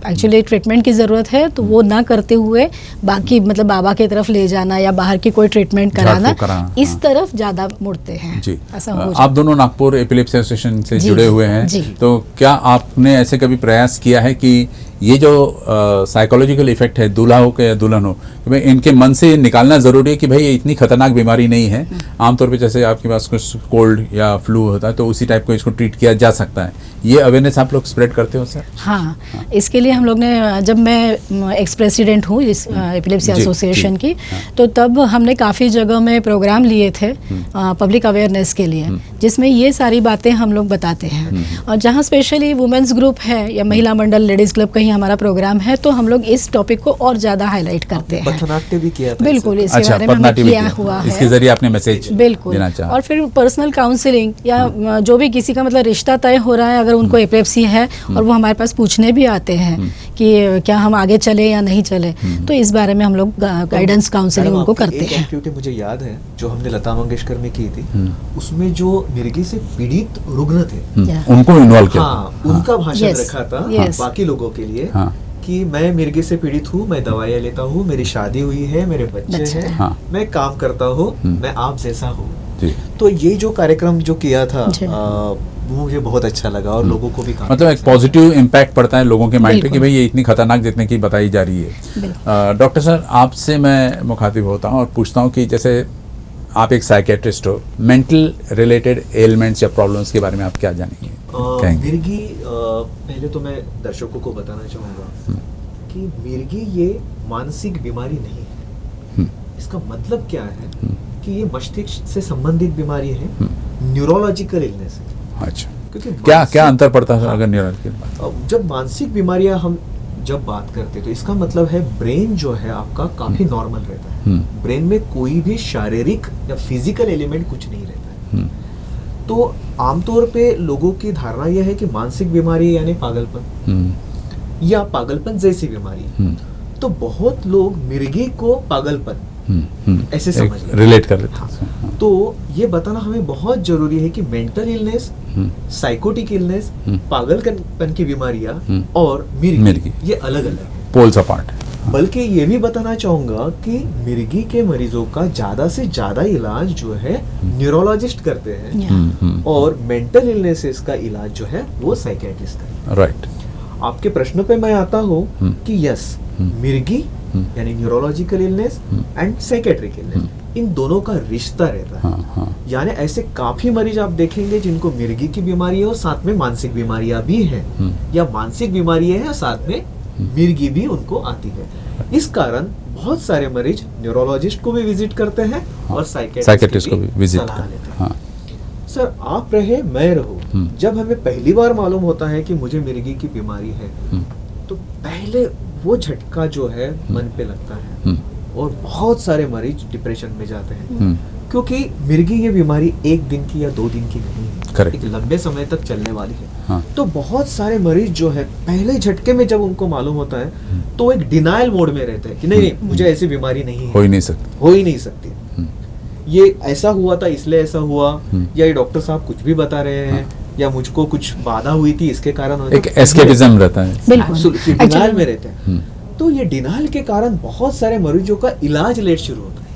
एक्चुअली ट्रीटमेंट की ज़रूरत है तो वो ना करते हुए बाकी मतलब बाबा की तरफ ले जाना या बाहर की कोई ट्रीटमेंट कराना, इस तरफ ज़्यादा मुड़ते हैं। जी, ऐसा हो आप दोनों नागपुर एपिलेप्सी एसोसिएशन से जुड़े हुए हैं, तो क्या आपने ऐसे कभी प्रयास किया है कि ये जो साइकोलॉजिकल इफेक्ट है दूल्हा हो या दुल्हन हो, कि भाई इनके मन से निकालना ज़रूरी है कि भाई ये इतनी खतरनाक बीमारी नहीं है, आमतौर पे जैसे आपके पास कुछ कोल्ड या फ्लू होता है तो उसी टाइप को इसको ट्रीट किया जा सकता है, ये अवेयरनेस आप लोग स्प्रेड करते हो सर? हाँ, इसके लिए हम लोग ने, जब मैं एक्स प्रेसिडेंट हूँ इस एपिलेप्सी एसोसिएशन की, तो तब हमने काफ़ी जगह में प्रोग्राम लिए थे पब्लिक अवेयरनेस के लिए, जिसमें ये सारी बातें हम लोग बताते हैं। और जहाँ स्पेशली वुमेंस ग्रुप है या महिला मंडल, लेडीज़ क्लब कहीं हमारा प्रोग्राम है तो हम लोग इस टॉपिक को और ज़्यादा हाईलाइट करते हैं। पथनाट्य भी किया था, बिल्कुल, इसके बारे में हमने किया हुआ है, इसके जरिए आपने मैसेज बिल्कुल। और फिर पर्सनल काउंसलिंग या जो भी किसी का मतलब रिश्ता तय हो रहा है, अगर उनको एपिलेप्सी है और वो हमारे पास पूछने भी आते हैं कि क्या हम आगे चले या नहीं चले, तो इस बारे में हम लोग गाइडेंस काउंसलिंग उनको करते हैं। एक्टिविटी मुझे याद है जो हमने लता मंगेशकर में की थी, उसमें जो मिर्गी से पीड़ित रुग्ण थे उनको इन्वॉल्व किया, उनका भाषण रखा था बाकी लोगों के लिए कि मैं मिर्गी से पीड़ित हूँ, मैं दवाइयाँ लेता हूँ, मेरी शादी हुई है, मेरे बच्चे हैं, मैं काम करता हूँ, मैं आप जैसा हूँ। तो ये जो कार्यक्रम जो किया था वो मुझे बहुत अच्छा लगा और लोगों को भी मतलब एक पॉजिटिव इम्पैक्ट पड़ता है लोगों के माइंड पे कि भाई ये इतनी खतरनाक जितने की बताई जा रही है। डॉक्टर सर, आपसे मैं मुखातिब होता हूँ और पूछता हूँ कि जैसे आप एक साइकेट्रिस्ट हो, मेंटल रिलेटेड एलिमेंट्स या प्रॉब्लम्स के बारे में आप क्या जानेंगे? मिर्गी, पहले तो मैं दर्शकों को बताना चाहूँगा कि मिर्गी ये मानसिक बीमारी नहीं है। इसका मतलब क्या है कि ये मस्तिष्क से संबंधित बीमारी है, न्यूरोलॉजिकल इलनेस है। अच्छा, क्योंकि क्या अंतर पड़ता है अगर न्यूरोलॉजिकल? जब मानसिक बीमारियां हम जब बात करते हैं तो इसका मतलब है ब्रेन जो है आपका काफी नॉर्मल रहता है, ब्रेन में कोई भी शारीरिक या फिजिकल एलिमेंट कुछ नहीं रहता है। तो आमतौर पे लोगों की धारणा यह है कि मानसिक बीमारी यानी पागलपन या पागलपन जैसी बीमारी, तो बहुत लोग मिर्गी को पागलपन ऐसे समझ रिलेट कर लेते हैं। तो ये बताना हमें बहुत जरूरी है कि मेंटल इलनेस, साइकोटिक इलनेस, पागलपन की बीमारियां और मिर्गी ये अलग अलग है, पोल्स अपार्ट। बल्कि ये भी बताना चाहूंगा कि मिर्गी के मरीजों का ज्यादा से ज्यादा इलाज जो है न्यूरोलॉजिस्ट करते हैं और मेंटल इलनेसेस का इलाज जो है वो साइकियाट्रिस्ट करते हैं। राइट। आपके प्रश्न पे मैं आता हूँ कि यस, मिर्गी यानी neurological illness and psychiatric illness, इन दोनों का रिश्ता रहता है। यानी ऐसे काफी मरीज आप देखेंगे जिनको मिर्गी की बीमारी है और साथ में मानसिक बीमारियां भी हैं, या मानसिक बीमारियां हैं और साथ में मिर्गी भी उनको आती है। इस कारण बहुत सारे मरीज न्यूरोलॉजिस्ट को भी विजिट करते हैं और साइकेट्रिस्ट को भी विजिट करते हैं। सर, आप रहे मैं रहूं, जब हमें पहली बार मालूम होता है कि मुझे मिर्गी की बीमारी है, तो पहले वो झटका जो है मन पे लगता है और बहुत सारे मरीज डिप्रेशन में जाते हैं, क्योंकि मिर्गी ये बीमारी एक दिन की या 2 दिन की नहीं है, एक लंबे समय तक चलने वाली है। तो बहुत सारे मरीज जो है पहले झटके में जब उनको मालूम होता है तो एक डिनायल मोड में रहते हैं कि नहीं मुझे ऐसी बीमारी नहीं है, हो ही नहीं सकती, ये ऐसा हुआ था इसलिए ऐसा हुआ, या ये डॉक्टर साहब कुछ भी बता रहे हैं, या मुझको कुछ बाधा हुई थी इसके कारण, एक एस्केपिज्म रहता है, डिनायल में रहते हैं। तो ये डिनायल के कारण बहुत सारे मरीजों का इलाज लेट शुरू होता है।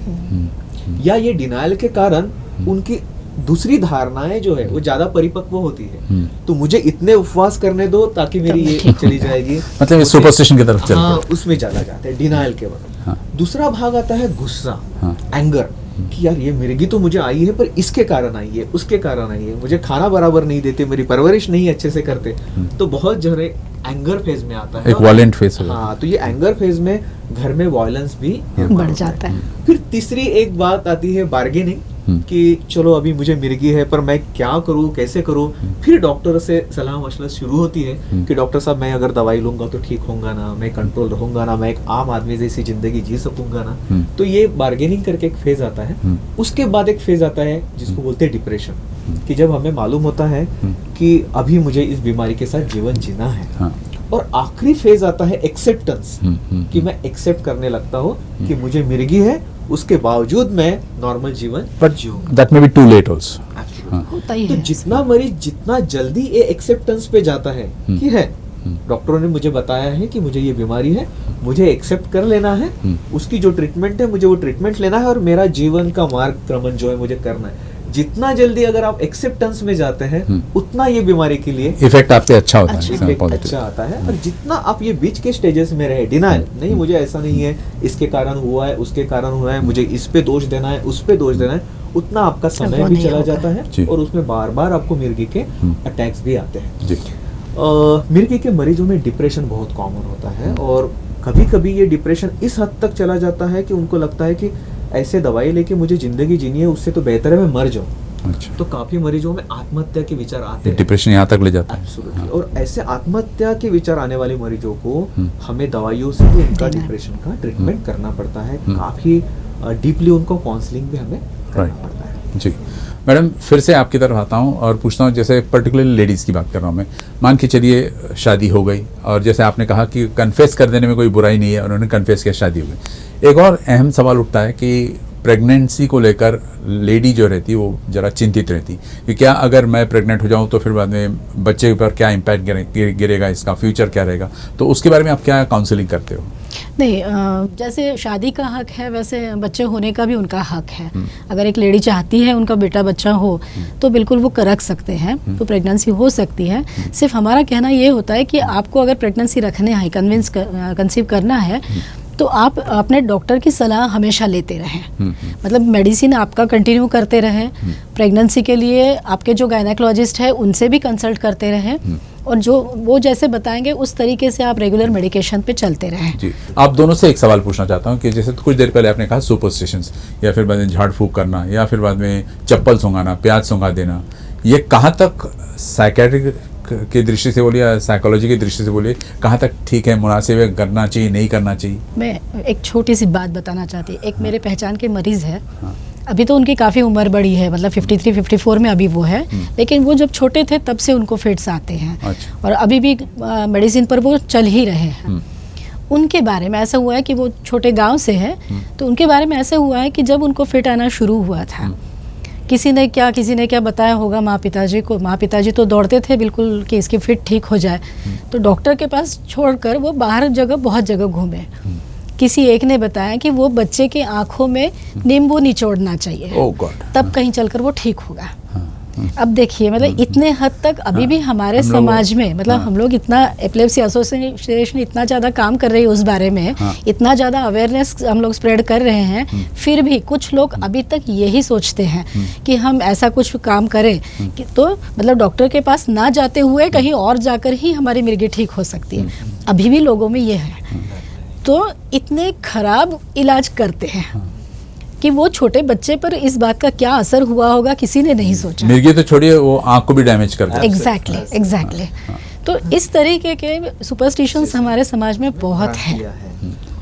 या ये डिनायल के कारण उनकी दूसरी धारणाएं जो है वो ज्यादा परिपक्व होती है। तो मुझे इतने उपवास करने दो ताकि मेरी ये चली जाएगी, मतलब सुपरस्टिशन की तरफ चलते हाँ, हैं। उसमें ज्यादा जाते हैं डिनायल के वक्त। हाँ। दूसरा भाग आता है गुस्सा, हाँ। एंगर, कि यार ये मिर्गी तो मुझे आई है पर इसके कारण आई है, उसके कारण आई है, मुझे खाना बराबर नहीं देते, मेरी परवरिश नहीं अच्छे से करते, तो बहुत जो है एंगर फेज में आता है, एक वायलेंट फेज हो जाता है। हाँ, तो ये एंगर फेज में घर में वायलेंस भी निर्माण बढ़ होता जाता है। फिर तीसरी एक बात आती है बार्गेनिंग, कि चलो अभी मुझे मिर्गी है पर मैं क्या करूं, कैसे करूं। फिर डॉक्टर से सलाह मशवरा शुरू होती है कि डॉक्टर साहब मैं अगर दवाई लूंगा तो ठीक होऊंगा ना, मैं कंट्रोल रहूंगा ना, मैं एक आम आदमी जैसी जिंदगी जी सकूंगा ना। तो ये बार्गेनिंग करके एक फेज आता है। उसके बाद एक फेज आता है जिसको बोलते हैं डिप्रेशन, कि जब हमें मालूम होता है कि अभी मुझे इस बीमारी के साथ जीवन जीना है। हाँ। और आखिरी फेज आता है एक्सेप्टेंस, कि मैं एक्सेप्ट करने लगता हूँ कि मुझे मिर्गी है, उसके बावजूद मैं नॉर्मल जीवन बट जीऊंगा। That may be too late also. होता ही तो है। जितना मरीज जितना जल्दी ये एक्सेप्टेंस पे जाता है कि है डॉक्टरों ने मुझे बताया है कि मुझे ये बीमारी है, मुझे एक्सेप्ट कर लेना है, उसकी जो ट्रीटमेंट है मुझे वो ट्रीटमेंट लेना है और मेरा जीवन का मार्ग क्रमण जो है मुझे करना है। जितना जल्दी अगर आप एक्सेप्टेंस में जाते हैं उतना ये बीमारी के लिए इफेक्ट आपके अच्छा होता है, अच्छा, इसमें इफेक्ट positive। अच्छा आता है। और जितना आप ये बीच के स्टेजेस में रहे, डिनायल नहीं, मुझे ऐसा नहीं है, इसके कारण हुआ है, उसके कारण हुआ है, मुझे इस पे दोष देना है, उस पे दोष देना है, उतना आपका समय वो भी नहीं चला होगा। जाता जी। है और उसमें बार बार आपको मिर्गी के अटैक्स भी आते हैं। जी। मिर्गी के मरीजों में डिप्रेशन बहुत कॉमन होता है और कभी कभी ये डिप्रेशन इस हद तक चला जाता है कि उनको लगता है कि ऐसे दवाई लेके मुझे जिंदगी जीनी है, उससे तो बेहतर है मैं मर जाऊं। अच्छा, तो काफी मरीजों में आत्महत्या के विचार आते हैं। डिप्रेशन यहाँ तक ले जाता है। Absolutely। और ऐसे आत्महत्या के विचार आने वाले मरीजों को हमें दवाइयों से भी उनका डिप्रेशन का ट्रीटमेंट करना पड़ता है। काफी डीपली उनको काउंसलिंग भी हमें करना Right। पड़ता है। जी मैडम, फिर से आपकी तरफ आता हूँ और पूछता हूँ, जैसे पर्टिकुलरली लेडीज़ की बात कर रहा हूँ मैं। मान के चलिए शादी हो गई और जैसे आपने कहा कि कन्फेस कर देने में कोई बुराई नहीं है, उन्होंने कन्फेस किया, शादी हो गई। एक और अहम सवाल उठता है कि प्रेगनेंसी को लेकर लेडी जो रहती है वो ज़रा चिंतित रहती कि क्या अगर मैं प्रेग्नेंट हो जाऊँ तो फिर बाद में बच्चे पर क्या इम्पैक्ट गिरेगा, इसका फ्यूचर क्या रहेगा। तो उसके बारे में आप क्या काउंसलिंग करते हो? नहीं, जैसे शादी का हक है वैसे बच्चे होने का भी उनका हक है। अगर एक लेडी चाहती है उनका बेटा बच्चा हो तो बिल्कुल वो रख सकते हैं, तो प्रेगनेंसी हो सकती है। सिर्फ हमारा कहना ये होता है कि आपको अगर प्रेगनेंसी रखने है, कंसीव करना है, तो आप अपने डॉक्टर की सलाह हमेशा लेते रहें। मतलब मेडिसिन आपका कंटिन्यू करते रहें, प्रेगनेंसी के लिए आपके जो गायनेकोलॉजिस्ट है उनसे भी कंसल्ट करते रहें, और जो वो जैसे बताएंगे उस तरीके से आप रेगुलर मेडिकेशन पे चलते रहें। जी, आप दोनों से एक सवाल पूछना चाहता हूँ कि जैसे कुछ देर पहले आपने कहा सुपरस्टिशंस, या फिर बाद में झाड़ फूक करना, या फिर बाद में चप्पल सूंघाना, प्याज सूंघा देना, ये कहाँ तक साइकेट्रिक की दृष्टि से बोलिए या साइकोलॉजी की दृष्टि से बोलिए कहाँ तक ठीक है, मुनासिब है, करना चाहिए, नहीं करना चाहिए? मैं एक छोटी सी बात बताना चाहती हूँ। एक मेरे पहचान के मरीज़ है, अभी तो उनकी काफ़ी उम्र बड़ी है, मतलब 53-54 में अभी वो है, लेकिन वो जब छोटे थे तब से उनको फिट्स आते हैं। अच्छा। और अभी भी मेडिसिन पर वो चल ही रहे हैं। उनके बारे में ऐसा हुआ है कि वो छोटे गांव से है, तो उनके बारे में ऐसा हुआ है कि जब उनको फिट आना शुरू हुआ था, किसी ने क्या बताया होगा माँ पिताजी को। माँ पिताजी तो दौड़ते थे बिल्कुल कि इसकी फिट ठीक हो जाए, तो डॉक्टर के पास छोड़कर वो बाहर बहुत जगह घूमे। किसी एक ने बताया कि वो बच्चे की आंखों में नींबू निचोड़ना चाहिए, ओह गॉड, तब कहीं चलकर वो ठीक होगा। अब देखिए, मतलब इतने हद तक अभी भी हमारे समाज में, मतलब हम लोग इतना, एपिलेप्सी एसोसिएशन इतना ज़्यादा काम कर रही है उस बारे में, इतना ज़्यादा अवेयरनेस हम लोग स्प्रेड कर रहे हैं, फिर भी कुछ लोग अभी तक यही सोचते हैं कि हम ऐसा कुछ काम करें कि तो मतलब डॉक्टर के पास ना जाते हुए कहीं और जाकर ही हमारी मिर्गी ठीक हो सकती है। अभी भी लोगों में ये है, तो इतने खराब इलाज करते हैं कि वो छोटे बच्चे पर इस बात का क्या असर हुआ होगा किसी ने नहीं सोचा। मिर्गी तो छोड़िए, वो आंख को भी डैमेज करता है। एग्जैक्टली। तो इस तरीके के सुपरस्टिशंस हमारे समाज में बहुत है।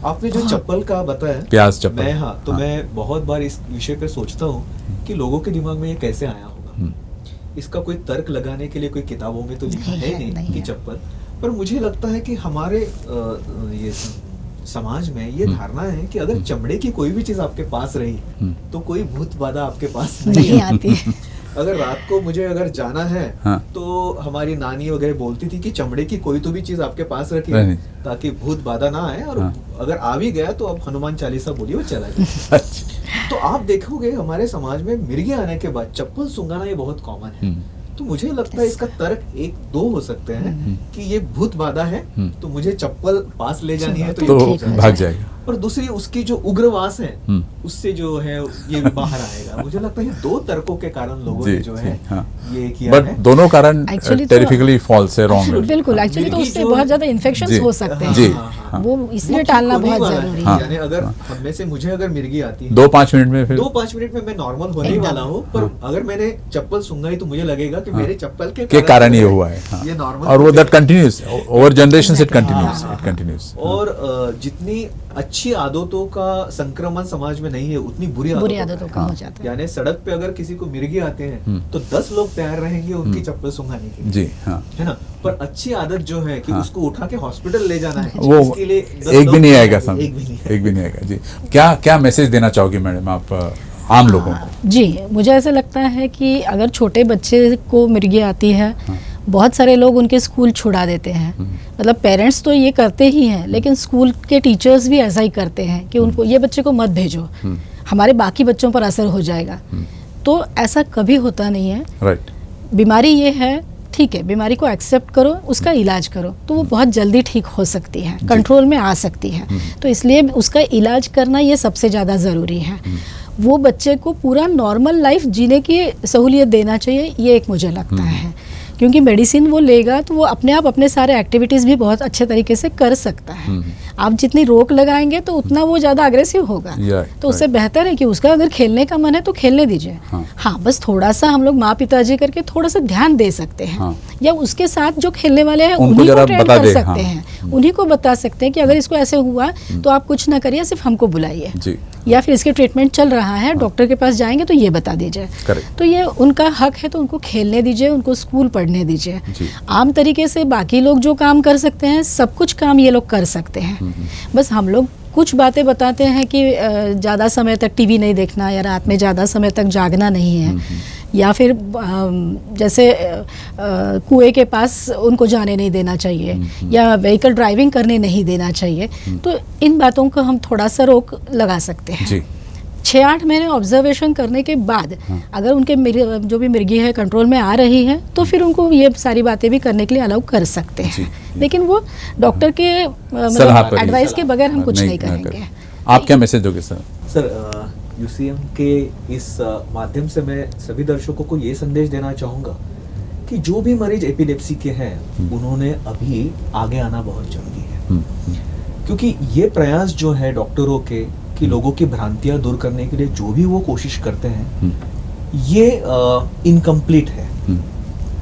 आपने जो चप्पल का बताया, प्याज चप्पल, मैं बहुत बार इस विषय पे सोचता हूँ कि लोगों के दिमाग में ये कैसे आया होगा। इसका कोई तर्क लगाने के लिए कोई किताबों में तो लिखा है नहीं कि चप्पल, पर मुझे लगता है कि हमारे ये समाज में ये धारणा है कि अगर चमड़े की कोई भी चीज आपके पास रही तो कोई भूत बाधा आपके पास नहीं आती। अगर रात को मुझे अगर जाना है, हाँ। तो हमारी नानी वगैरह बोलती थी कि चमड़े की कोई तो भी चीज आपके पास रखी ताकि भूत बाधा ना आए, और अगर आ भी गया तो अब हनुमान चालीसा बोलिए वो चला जाए। तो आप देखोगे हमारे समाज में मिर्गी आने के बाद चप्पल सूंघाना ये बहुत कॉमन है। तो मुझे लगता है इसका तर्क एक दो हो सकते हैं कि ये भूत बाधा है, तो मुझे चप्पल पास ले जानी है तो ये भाग जाएगा। और दूसरी उसकी जो उग्रवास है उससे जो है ये बाहर आएगा। मुझे लगता है ये दो तर्कों के कारण लोगों ने जो है ये किया बट है। दोनों कारण Actually तो- टेरिफिकली फॉल्स है, रॉन्ग है। बिल्कुल, एक्चुअली तो मिर्गी उससे जो- बहुत ज्यादा इन्फेक्शन जी, हो सकते हैं। जी, वो इसलिए वो टालना ठीक होने बहुत वाला जरूरी है। है। यानी अगर हम में से मुझे अगर मिर्गी आती है 2-5 मिनट में फिर 2-5 मिनट में मैं नॉर्मल होने एकदम। वाला हूँ, पर अगर मैंने चप्पल सूंघाई तो मुझे लगेगा कि मेरे चप्पल के कारण ये हुआ है। हाँ। ये नॉर्मल और वो that continues over generation it Exactly. Continues, हाँ, इट कंटिन्यूज। और जितनी अच्छी आदतों का संक्रमण समाज में नहीं है उतनी बुरी आदतों का हाँ। हो जाता है। यानी सड़क पे अगर किसी को मिर्गी आते हैं तो 10 लोग तैयार रहेंगे उनकी चप्पल सूंघाने के लिए, जी हाँ, है ना। पर अच्छी आदत जो है कि हाँ। उसको उठा के हॉस्पिटल ले जाना है, वो इसके लिए 10 एक भी लोग नहीं तैयार आएगा हैं, समझ, एक भी नहीं एक भी नहीं आएगा। जी, क्या क्या मैसेज देना चाहोगी मैडम आप आम लोगों को? जी, मुझे ऐसा लगता है कि अगर छोटे बच्चे को मिर्गी आती है, बहुत सारे लोग उनके स्कूल छुड़ा देते हैं। मतलब पेरेंट्स तो ये करते ही हैं, लेकिन स्कूल के टीचर्स भी ऐसा ही करते हैं कि उनको ये बच्चे को मत भेजो, हमारे बाकी बच्चों पर असर हो जाएगा। तो ऐसा कभी होता नहीं है। राइट, बीमारी ये है, ठीक है, बीमारी को एक्सेप्ट करो, उसका इलाज करो, तो वो बहुत जल्दी ठीक हो सकती है, कंट्रोल में आ सकती है। तो इसलिए उसका इलाज करना ये सबसे ज़्यादा ज़रूरी है। वो बच्चे को पूरा नॉर्मल लाइफ जीने की सहूलियत देना चाहिए, ये एक मुझे लगता है। क्योंकि मेडिसिन वो लेगा तो वो अपने आप अपने सारे एक्टिविटीज़ भी बहुत अच्छे तरीके से कर सकता है। आप जितनी रोक लगाएंगे तो उतना वो ज़्यादा अग्रेसिव होगा। तो उससे बेहतर है कि उसका अगर खेलने का मन है तो खेलने दीजिए। हाँ, बस थोड़ा सा हम लोग माँ पिताजी करके थोड़ा सा ध्यान दे सकते हैं, या उसके साथ जो खेलने वाले हैं उनको उन्हीं जरा को ट्रेन बता कर दें, सकते हाँ। हैं, उन्हीं को बता सकते हैं कि अगर इसको ऐसे हुआ तो आप कुछ ना करिए, सिर्फ हमको बुलाइए, जी, या फिर इसके ट्रीटमेंट चल रहा है, डॉक्टर के पास जाएंगे तो ये बता दीजिए। करेक्ट। तो ये उनका हक है, तो उनको खेलने दीजिए, उनको स्कूल पढ़ने दीजिए। जी। आम तरीके से बाकी लोग जो काम कर सकते हैं, सब कुछ काम ये लोग कर सकते हैं। बस हम लोग कुछ बातें बताते हैं कि ज़्यादा समय तक टीवी नहीं देखना, या रात में ज़्यादा समय तक जागना नहीं है, या फिर जैसे कुएं के पास उनको जाने नहीं देना चाहिए, या व्हीकल ड्राइविंग करने नहीं देना चाहिए। तो इन बातों को हम थोड़ा सा रोक लगा सकते हैं। जी, 6-8 महीने ऑब्जर्वेशन करने के बाद अगर उनके जो भी मिर्गी है कंट्रोल में आ रही है, तो फिर उनको ये सारी बातें भी करने के लिए अलाउ कर सकते हैं। लेकिन वो डॉक्टर के सलाह पर ही। एडवाइस के बगैर हम कुछ नहीं करेंगे। आप क्या मैसेज दोगे सर? सर, यूसीएम के इस माध्यम से मैं सभी दर्शकों को ये संदेश देना चाहूँगा कि जो भी मरीज एपिलेप्सी के हैं उन्होंने अभी आगे आना बहुत जरूरी है। क्योंकि ये प्रयास जो है डॉक्टरों के कि लोगों की भ्रांतियां दूर करने के लिए जो भी वो कोशिश करते हैं, ये इनकम्प्लीट है।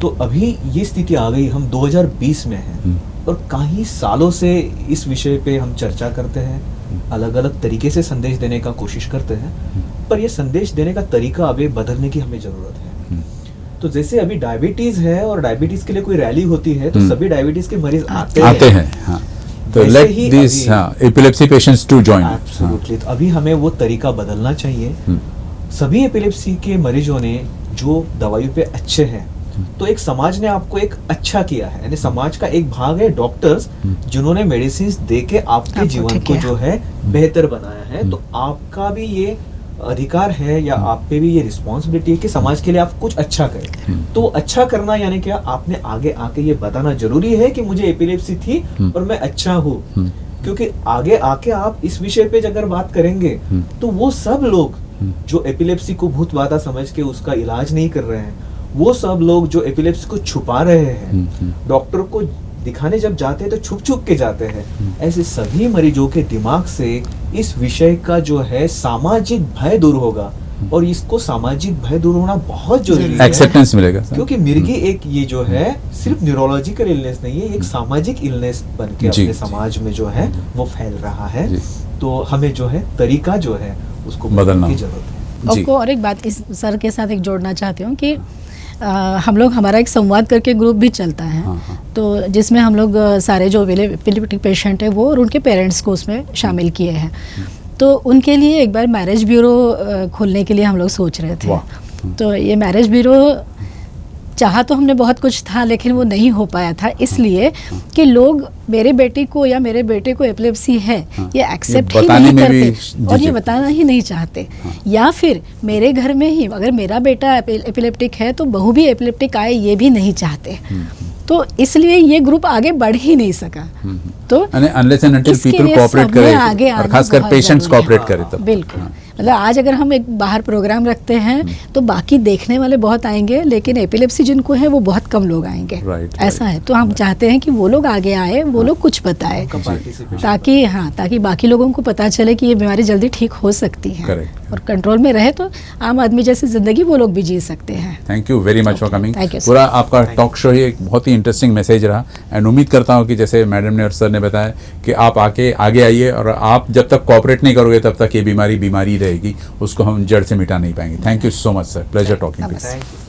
तो अभी ये स्थिति आ गई, हम 2020 में हैं और कई सालों से इस विषय पे हम चर्चा करते हैं, अलग अलग तरीके से संदेश देने का कोशिश करते हैं, पर ये संदेश देने का तरीका अभी बदलने की हमें जरूरत है। तो जैसे अभी डायबिटीज है और डायबिटीज के लिए कोई रैली होती है तो सभी डायबिटीज के मरीज आते हैं। हाँ। तो वैसे लेट ही दिस अभी- epilepsy patients to join. Absolutely. तो अभी हमें वो तरीका बदलना चाहिए। सभी एपिलेप्सी के मरीजों ने जो दवाइयों पे अच्छे हैं, तो एक समाज ने आपको एक अच्छा किया है, यानी समाज का एक भाग है डॉक्टर्स जिन्होंने मेडिसिन दे के आपके आपको जीवन ठीक को किया। जो है बेहतर बनाया है। तो आपका भी ये अधिकार है या आप पे भी ये रिस्पॉन्सिबिलिटी है कि समाज के लिए आप कुछ अच्छा करें। तो अच्छा करना यानी क्या, आपने आगे आके ये बताना जरूरी है कि मुझे एपिलेप्सी थी और मैं अच्छा हूँ। क्योंकि आगे आके आप इस विषय पे अगर बात करेंगे तो वो सब लोग जो एपिलेप्सी को भूत बाधा समझ के उसका इलाज नहीं कर रहे हैं, वो सब लोग जो एपिलेप्सी को छुपा रहे हैं, डॉक्टर को दिखाने जब जाते हैं तो छुप छुप के जाते हैं, ऐसे सभी मरीजों के दिमाग से इस विषय का जो है सामाजिक भय दूर होगा। और इसको सामाजिक भय दूर होना बहुत जरूरी है, एक्सेप्टेंस मिलेगा सर। क्योंकि मिर्गी एक ये जो है सिर्फ न्यूरोलॉजिकल इलनेस नहीं है, एक सामाजिक इलनेस बन के जी, अपने जी। समाज में जो है वो फैल रहा है। जी। तो हमें जो है तरीका जो है उसको बदलना बदलने की होगा। जरूरत है। जी। आपको और एक बात इस सर के साथ एक जोड़ना चाहती हूँ कि हम लोग, हमारा एक संवाद करके ग्रुप भी चलता है। हाँ। तो जिसमें हम लोग सारे जो एपिलेप्टिक पेशेंट है वो और उनके पेरेंट्स को उसमें शामिल किए हैं। तो उनके लिए एक बार मैरिज ब्यूरो खोलने के लिए हम लोग सोच रहे थे। वाह। तो ये मैरिज ब्यूरो चाहा तो हमने बहुत कुछ था, लेकिन वो नहीं हो पाया था, इसलिए कि लोग मेरे बेटी को या मेरे बेटे को एपिलेप्सी है ये एक्सेप्ट ही बताने नहीं में भी करते और ये झिझक। बताना ही नहीं चाहते। या फिर मेरे घर में ही अगर मेरा बेटा एपिलेप्टिक है तो बहू भी एपिलेप्टिक आए, ये भी नहीं चाहते। तो इसलिए ये ग्रुप आगे बढ़ ही नहीं सका। तो अनलेस एंड अनटिल इसके पीपल लिए कोऑपरेट सबने करें आगे और आना खासकर बहुत पेशेंट्स जरूरी है। कोऑपरेट करें तब। बिल्कुल, मतलब आज अगर हम एक बाहर प्रोग्राम रखते हैं तो बाकी देखने वाले बहुत आएंगे, लेकिन एपिलेप्सी जिनको है वो बहुत कम लोग आएंगे। Right, ऐसा है, तो हम चाहते हैं कि वो लोग आगे आए, वो लोग कुछ बताए, उनका participation ताकि बाकी लोगों को पता चले कि ये बीमारी जल्दी ठीक हो सकती है Correct. और कंट्रोल में रहे तो आम आदमी जैसी जिंदगी वो लोग भी जी सकते हैं। Thank you very much for coming. Thank you, sir. पूरा आपका टॉक शो ही एक बहुत ही इंटरेस्टिंग मैसेज रहा एंड उम्मीद करता हूँ कि जैसे मैडम ने और सर ने बताया कि आप आगे आइए और आप जब तक कोऑपरेट नहीं करोगे तब तक ये बीमारी रहेगी, उसको हम जड़ से मिटा नहीं पाएंगे। Thank you so much sir, pleasure talking. नमस्ते। Thank you.